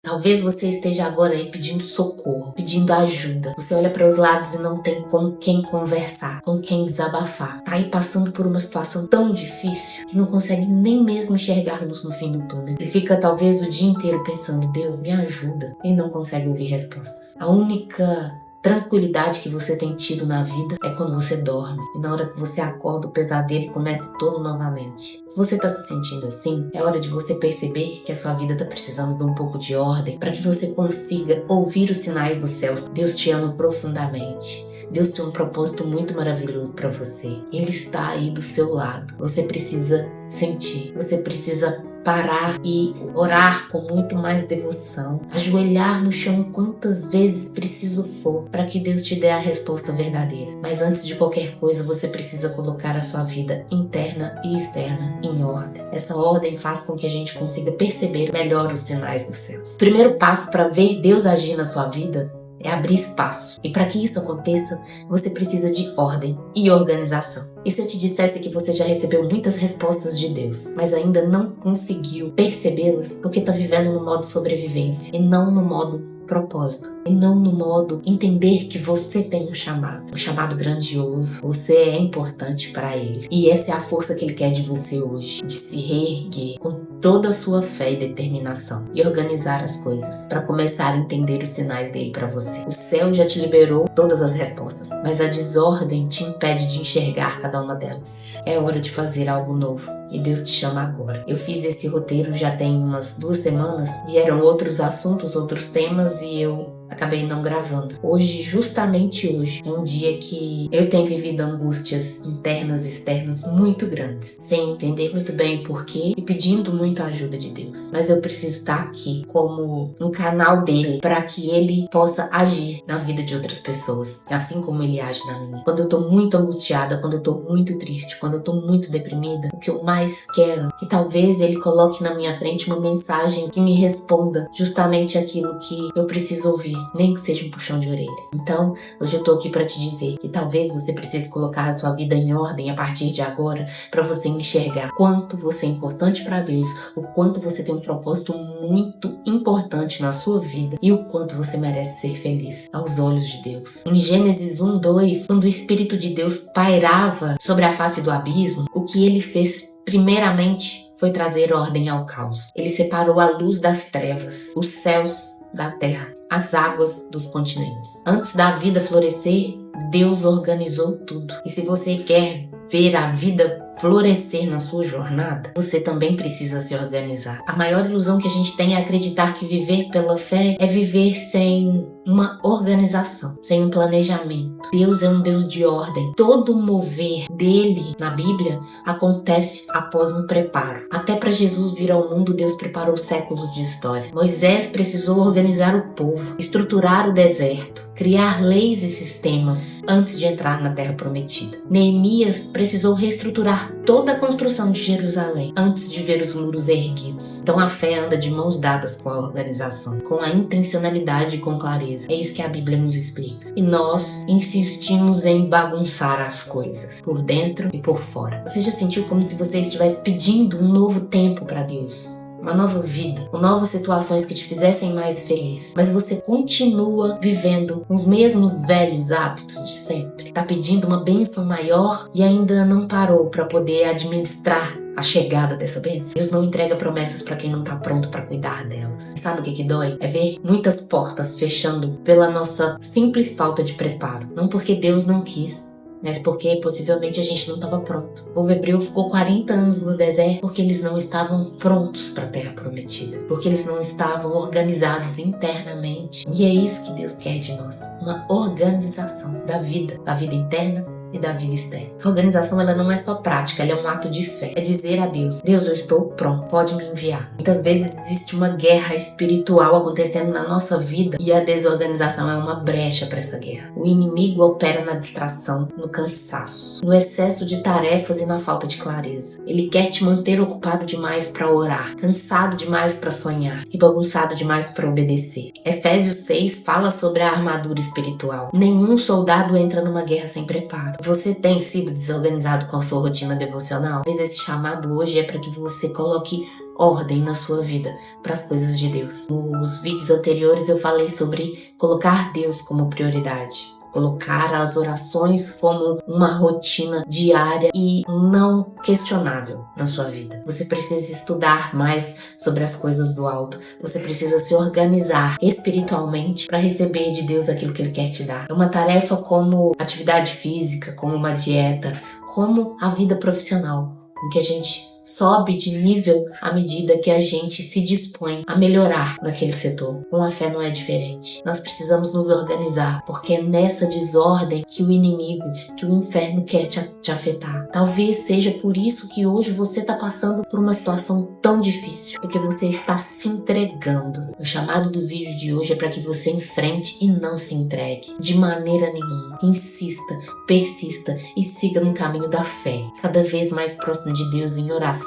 Talvez você esteja agora aí pedindo socorro, pedindo ajuda. Você olha para os lados e não tem com quem conversar, com quem desabafar. Tá aí passando por uma situação tão difícil que não consegue nem mesmo enxergar luz no fim do túnel. E fica talvez o dia inteiro pensando, Deus, me ajuda. E não consegue ouvir respostas. A única tranquilidade que você tem tido na vida é quando você dorme. E na hora que você acorda, o pesadelo começa todo novamente. Se você está se sentindo assim, é hora de você perceber que a sua vida está precisando de um pouco de ordem para que você consiga ouvir os sinais dos céus. Deus te ama profundamente. Deus tem um propósito muito maravilhoso para você. Ele está aí do seu lado. Você precisa sentir. Você precisa parar e orar com muito mais devoção. Ajoelhar no chão quantas vezes preciso for para que Deus te dê a resposta verdadeira. Mas antes de qualquer coisa, você precisa colocar a sua vida interna e externa em ordem. Essa ordem faz com que a gente consiga perceber melhor os sinais dos céus. O primeiro passo para ver Deus agir na sua vida é abrir espaço. E para que isso aconteça, você precisa de ordem e organização. E se eu te dissesse que você já recebeu muitas respostas de Deus, mas ainda não conseguiu percebê-las, porque está vivendo no modo sobrevivência e não no modo propósito, e não no modo entender que você tem um chamado grandioso, você é importante para Ele. E essa é a força que Ele quer de você hoje, de se reerguer com toda a sua fé e determinação e organizar as coisas para começar a entender os sinais dele para você. O céu já te liberou todas as respostas, mas a desordem te impede de enxergar cada uma delas. É hora de fazer algo novo e Deus te chama agora. Eu fiz esse roteiro já tem umas 2 semanas, vieram outros assuntos, outros temas e eu acabei não gravando. Hoje, justamente hoje, é um dia que eu tenho vivido angústias internas e externas muito grandes, sem entender muito bem porquê e pedindo muito a ajuda de Deus. Mas eu preciso estar aqui como um canal dele para que ele possa agir na vida de outras pessoas, assim como ele age na minha. Quando eu tô muito angustiada, quando eu tô muito triste, quando eu tô muito deprimida, o que eu mais quero é que talvez ele coloque na minha frente uma mensagem que me responda justamente aquilo que eu preciso ouvir, nem que seja um puxão de orelha. Então, hoje eu tô aqui para te dizer que talvez você precise colocar a sua vida em ordem a partir de agora para você enxergar quanto você é importante para Deus, o quanto você tem um propósito muito importante na sua vida e o quanto você merece ser feliz aos olhos de Deus. Em Gênesis 1:2, quando o Espírito de Deus pairava sobre a face do abismo, o que ele fez primeiramente foi trazer ordem ao caos. Ele separou a luz das trevas, os céus da terra, as águas dos continentes. Antes da vida florescer, Deus organizou tudo. E se você quer ver a vida florescer na sua jornada, você também precisa se organizar. A maior ilusão que a gente tem é acreditar que viver pela fé é viver sem uma organização, sem um planejamento. Deus é um Deus de ordem. Todo mover dele na Bíblia acontece após um preparo. Até para Jesus vir ao mundo, Deus preparou séculos de história. Moisés precisou organizar o povo, estruturar o deserto, criar leis e sistemas antes de entrar na Terra Prometida. Neemias precisou reestruturar toda a construção de Jerusalém antes de ver os muros erguidos. Então a fé anda de mãos dadas com a organização, com a intencionalidade e com clareza. É isso que a Bíblia nos explica. E nós insistimos em bagunçar as coisas, por dentro e por fora. Você já sentiu como se você estivesse pedindo um novo tempo para Deus? Uma nova vida, com novas situações que te fizessem mais feliz, mas você continua vivendo os mesmos velhos hábitos de sempre. Tá pedindo uma bênção maior e ainda não parou para poder administrar a chegada dessa bênção. Deus não entrega promessas para quem não tá pronto para cuidar delas. E sabe o que dói? É ver muitas portas fechando pela nossa simples falta de preparo. Não porque Deus não quis, mas porque possivelmente a gente não estava pronto. O povo hebreu ficou 40 anos no deserto porque eles não estavam prontos para a Terra Prometida, porque eles não estavam organizados internamente. E é isso que Deus quer de nós, uma organização da vida interna e da vida externa. A organização, ela não é só prática, ela é um ato de fé. É dizer a Deus, Deus, eu estou pronto, pode me enviar. Muitas vezes existe uma guerra espiritual acontecendo na nossa vida e a desorganização é uma brecha para essa guerra. O inimigo opera na distração, no cansaço, no excesso de tarefas e na falta de clareza. Ele quer te manter ocupado demais para orar, cansado demais para sonhar e bagunçado demais para obedecer. Efésios 6 fala sobre a armadura espiritual. Nenhum soldado entra numa guerra sem preparo. Você tem sido desorganizado com a sua rotina devocional? Mas esse chamado hoje é para que você coloque ordem na sua vida para as coisas de Deus. Nos vídeos anteriores eu falei sobre colocar Deus como prioridade. Colocar as orações como uma rotina diária e não questionável na sua vida. Você precisa estudar mais sobre as coisas do alto. Você precisa se organizar espiritualmente para receber de Deus aquilo que Ele quer te dar. É uma tarefa como atividade física, como uma dieta, como a vida profissional, em que a gente sobe de nível à medida que a gente se dispõe a melhorar naquele setor. Com a fé não é diferente. Nós precisamos nos organizar, porque é nessa desordem que o inimigo, que o inferno quer te afetar. Talvez seja por isso que hoje você está passando por uma situação tão difícil, porque você está se entregando. O chamado do vídeo de hoje é para que você enfrente e não se entregue de maneira nenhuma. Insista, persista e siga no caminho da fé, cada vez mais próximo de Deus em oração,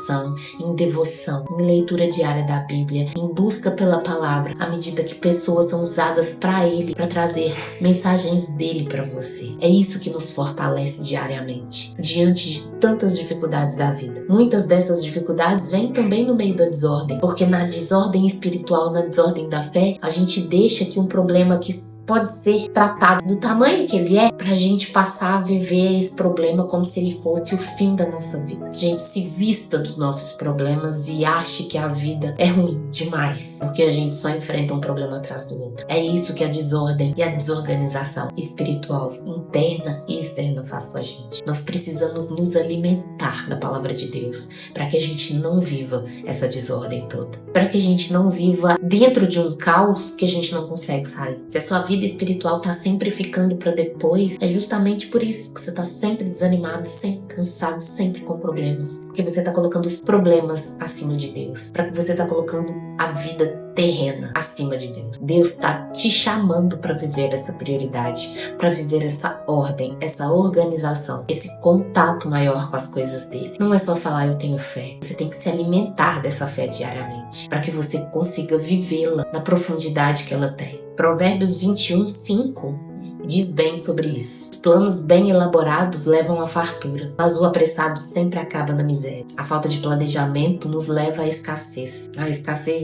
em devoção, em leitura diária da Bíblia, em busca pela palavra, à medida que pessoas são usadas para Ele, para trazer mensagens dele para você. É isso que nos fortalece diariamente, diante de tantas dificuldades da vida. Muitas dessas dificuldades vêm também no meio da desordem, porque na desordem espiritual, na desordem da fé, a gente deixa que um problema que pode ser tratado do tamanho que ele é, pra gente passar a viver esse problema como se ele fosse o fim da nossa vida. A gente se vista dos nossos problemas e ache que a vida é ruim demais, porque a gente só enfrenta um problema atrás do outro. É isso que a desordem e a desorganização espiritual interna e externa faz com a gente. Nós precisamos nos alimentar da palavra de Deus para que a gente não viva essa desordem toda, para que a gente não viva dentro de um caos que a gente não consegue sair. Se a sua vida espiritual tá sempre ficando para depois, é justamente por isso que você tá sempre desanimado, sempre cansado, sempre com problemas. Porque você tá colocando os problemas acima de Deus. Para que você tá colocando a vida terrena acima de Deus. Deus tá te chamando para viver essa prioridade, para viver essa ordem, essa organização, esse contato maior com as coisas dele. Não é só falar eu tenho fé. Você tem que se alimentar dessa fé diariamente, para que você consiga vivê-la na profundidade que ela tem. Provérbios 21:5 diz bem sobre isso. Os planos bem elaborados levam à fartura, mas o apressado sempre acaba na miséria. A falta de planejamento nos leva à escassez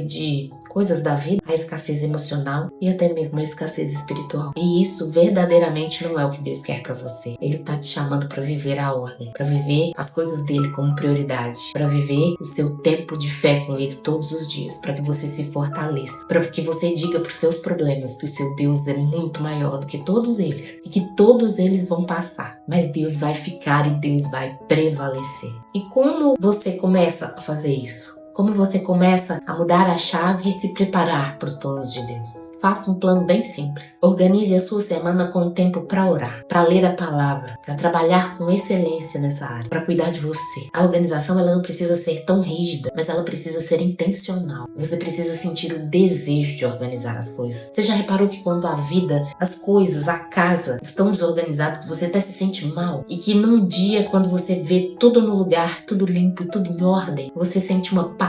de coisas da vida, a escassez emocional e até mesmo a escassez espiritual. E isso verdadeiramente não é o que Deus quer para você. Ele tá te chamando para viver a ordem, para viver as coisas dele como prioridade, para viver o seu tempo de fé com ele todos os dias, para que você se fortaleça, para que você diga para os seus problemas que o seu Deus é muito maior do que todos eles e que todos eles vão passar, mas Deus vai ficar e Deus vai prevalecer. E como você começa a fazer isso? Como você começa a mudar a chave e se preparar para os planos de Deus? Faça um plano bem simples. Organize a sua semana com um tempo para orar, para ler a palavra, para trabalhar com excelência nessa área, para cuidar de você. A organização ela não precisa ser tão rígida, mas ela precisa ser intencional. Você precisa sentir o desejo de organizar as coisas. Você já reparou que quando a vida, as coisas, a casa estão desorganizadas, você até se sente mal? E que num dia, quando você vê tudo no lugar, tudo limpo e tudo em ordem, você sente uma paz.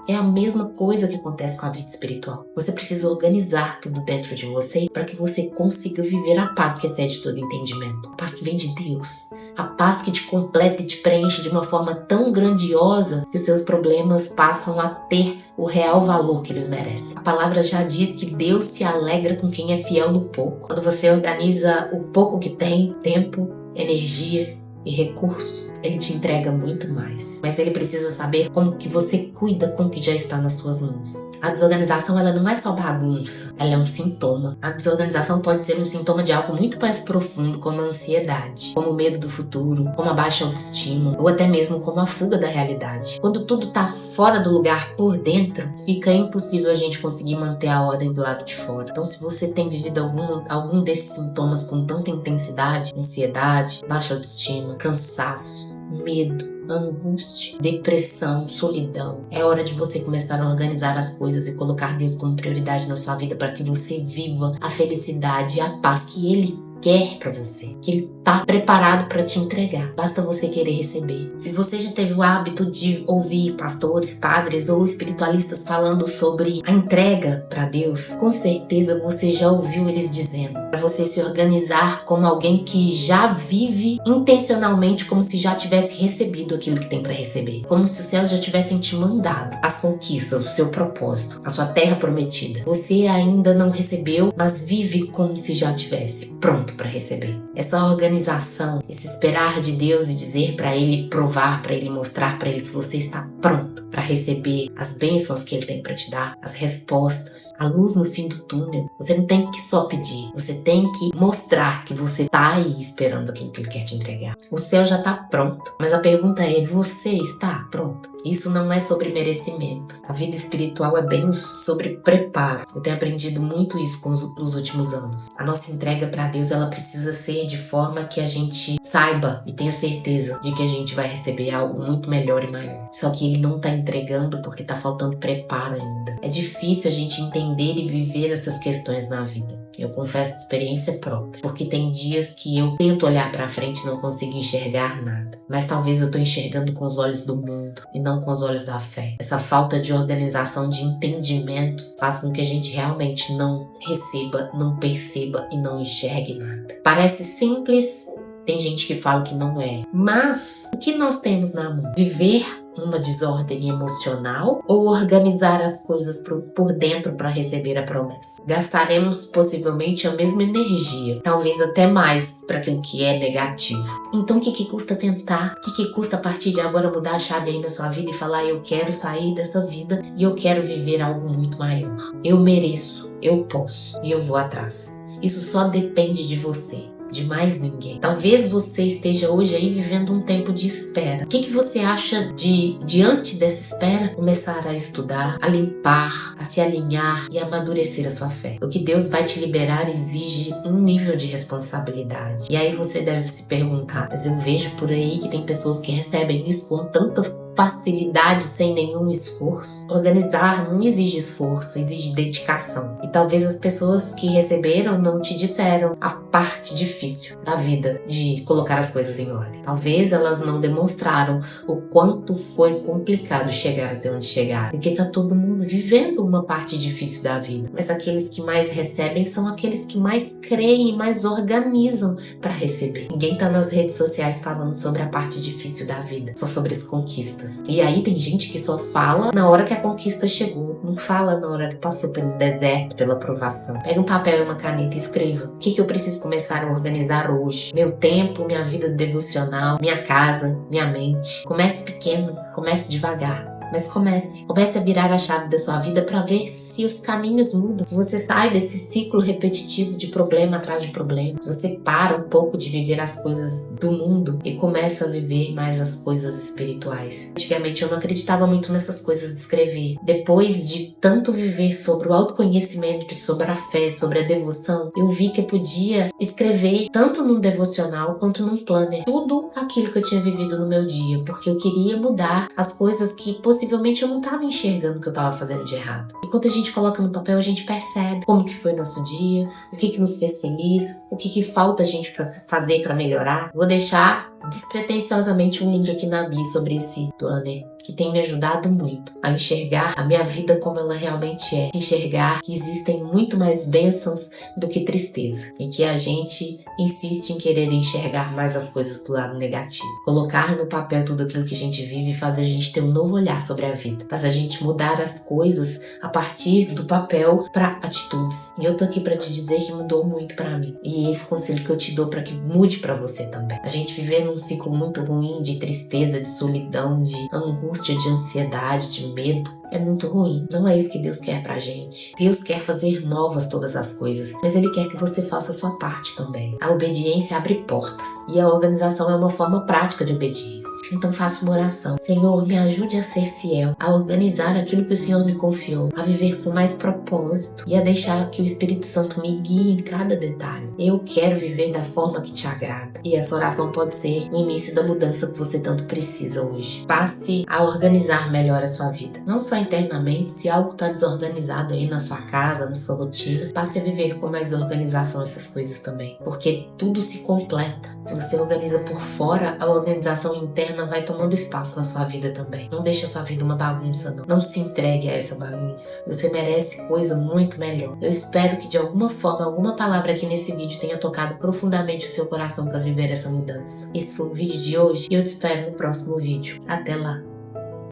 É a mesma coisa que acontece com a vida espiritual. Você precisa organizar tudo dentro de você para que você consiga viver a paz que excede todo entendimento. A paz que vem de Deus. A paz que te completa e te preenche de uma forma tão grandiosa que os seus problemas passam a ter o real valor que eles merecem. A palavra já diz que Deus se alegra com quem é fiel no pouco. Quando você organiza o pouco que tem, tempo, energia e recursos, ele te entrega muito mais. Mas ele precisa saber como que você cuida com o que já está nas suas mãos. A desorganização ela não é só bagunça, ela é um sintoma. A desorganização pode ser um sintoma de algo muito mais profundo, como a ansiedade, como o medo do futuro, como a baixa autoestima, ou até mesmo como a fuga da realidade. Quando tudo está fora do lugar por dentro, fica impossível a gente conseguir manter a ordem do lado de fora. Então, se você tem vivido algum desses sintomas com tanta intensidade, ansiedade, baixa autoestima, cansaço, medo, angústia, depressão, solidão, é hora de você começar a organizar as coisas e colocar Deus como prioridade na sua vida para que você viva a felicidade e a paz que Ele quer para você, que Ele tá preparado para te entregar. Basta você querer receber. Se você já teve o hábito de ouvir pastores, padres ou espiritualistas falando sobre a entrega para Deus, com certeza você já ouviu eles dizendo para você se organizar como alguém que já vive intencionalmente como se já tivesse recebido aquilo que tem para receber, como se os céus já tivessem te mandado as conquistas, o seu propósito, a sua terra prometida. Você ainda não recebeu, mas vive como se já tivesse pronto para receber. Essa organização, esse esperar de Deus e dizer para Ele, provar para Ele, mostrar para Ele que você está pronto para receber as bênçãos que Ele tem para te dar, as respostas, a luz no fim do túnel. Você não tem que só pedir, você tem que mostrar que você está aí esperando aquilo que Ele quer te entregar. O céu já está pronto, mas a pergunta é, você está pronto? Isso não é sobre merecimento. A vida espiritual é bem sobre preparo. Eu tenho aprendido muito isso nos últimos anos. A nossa entrega para Deus, ela precisa ser de forma que a gente saiba e tenha certeza de que a gente vai receber algo muito melhor e maior. Só que Ele não está entregando porque está faltando preparo ainda. É difícil a gente entender e viver essas questões na vida. Eu confesso de experiência própria, porque tem dias que eu tento olhar para frente e não consigo enxergar nada. Mas talvez eu estou enxergando com os olhos do mundo e não com os olhos da fé. Essa falta de organização, de entendimento, faz com que a gente realmente não receba, não perceba e não enxergue nada. Parece simples, tem gente que fala que não é. Mas o que nós temos na mão? Viver uma desordem emocional ou organizar as coisas por dentro para receber a promessa? Gastaremos possivelmente a mesma energia, talvez até mais, para aquilo que é negativo. Então o que custa tentar? O que custa a partir de agora mudar a chave aí na sua vida e falar, eu quero sair dessa vida e eu quero viver algo muito maior. Eu mereço, eu posso e eu vou atrás. Isso só depende de você, de mais ninguém. Talvez você esteja hoje aí vivendo um tempo de espera. O que você acha de, diante dessa espera, começar a estudar, a limpar, a se alinhar e a amadurecer a sua fé? O que Deus vai te liberar exige um nível de responsabilidade. E aí você deve se perguntar, mas eu vejo por aí que tem pessoas que recebem isso com tanta facilidade, sem nenhum esforço. Organizar não exige esforço, exige dedicação. E talvez as pessoas que receberam não te disseram a parte difícil da vida de colocar as coisas em ordem. Talvez elas não demonstraram o quanto foi complicado chegar até onde chegaram. Porque tá todo mundo vivendo uma parte difícil da vida. Mas aqueles que mais recebem são aqueles que mais creem e mais organizam para receber. Ninguém tá nas redes sociais falando sobre a parte difícil da vida, só sobre as conquistas. E aí tem gente que só fala na hora que a conquista chegou, não fala na hora que passou pelo deserto, pela provação. Pega um papel e uma caneta e escreva. O que eu preciso começar a organizar hoje? Meu tempo, minha vida devocional, minha casa, minha mente. Comece pequeno, comece devagar. Mas comece a virar a chave da sua vida para ver se os caminhos mudam. Se você sai desse ciclo repetitivo de problema atrás de problema. Se você para um pouco de viver as coisas do mundo e começa a viver mais as coisas espirituais. Antigamente eu não acreditava muito nessas coisas de escrever. Depois de tanto viver sobre o autoconhecimento, sobre a fé, sobre a devoção, eu vi que eu podia escrever tanto num devocional quanto num planner. Tudo aquilo que eu tinha vivido no meu dia. Porque eu queria mudar as coisas que possivelmente eu não estava enxergando que eu estava fazendo de errado. E quando a gente coloca no papel, a gente percebe como que foi nosso dia, o que nos fez feliz, o que falta a gente para fazer para melhorar. Vou deixar despretensiosamente um link aqui na bio sobre esse planner, que tem me ajudado muito a enxergar a minha vida como ela realmente é. Enxergar que existem muito mais bênçãos do que tristeza. E que a gente insiste em querer enxergar mais as coisas do lado negativo. Colocar no papel tudo aquilo que a gente vive faz a gente ter um novo olhar sobre a vida. Faz a gente mudar as coisas a partir do papel para atitudes. E eu tô aqui para te dizer que mudou muito para mim. E esse conselho que eu te dou para que mude para você também. A gente viver num ciclo muito ruim de tristeza, de solidão, de angústia, de ansiedade, de medo, é muito ruim. Não é isso que Deus quer pra gente. Deus quer fazer novas todas as coisas, mas Ele quer que você faça a sua parte também. A obediência abre portas e a organização é uma forma prática de obediência. Então faça uma oração. Senhor, me ajude a ser fiel, a organizar aquilo que o Senhor me confiou, a viver com mais propósito e a deixar que o Espírito Santo me guie em cada detalhe. Eu quero viver da forma que te agrada. E essa oração pode ser o início da mudança que você tanto precisa hoje. Passe a organizar melhor a sua vida. Não só internamente. Se algo está desorganizado aí na sua casa, na sua rotina, passe a viver com mais organização essas coisas também, porque tudo se completa. Se você organiza por fora, a organização interna vai tomando espaço na sua vida também. Não deixe a sua vida uma bagunça, não. Não se entregue a essa bagunça. Você merece coisa muito melhor. Eu espero que de alguma forma, alguma palavra aqui nesse vídeo tenha tocado profundamente o seu coração para viver essa mudança. Esse foi o vídeo de hoje e eu te espero no próximo vídeo. Até lá!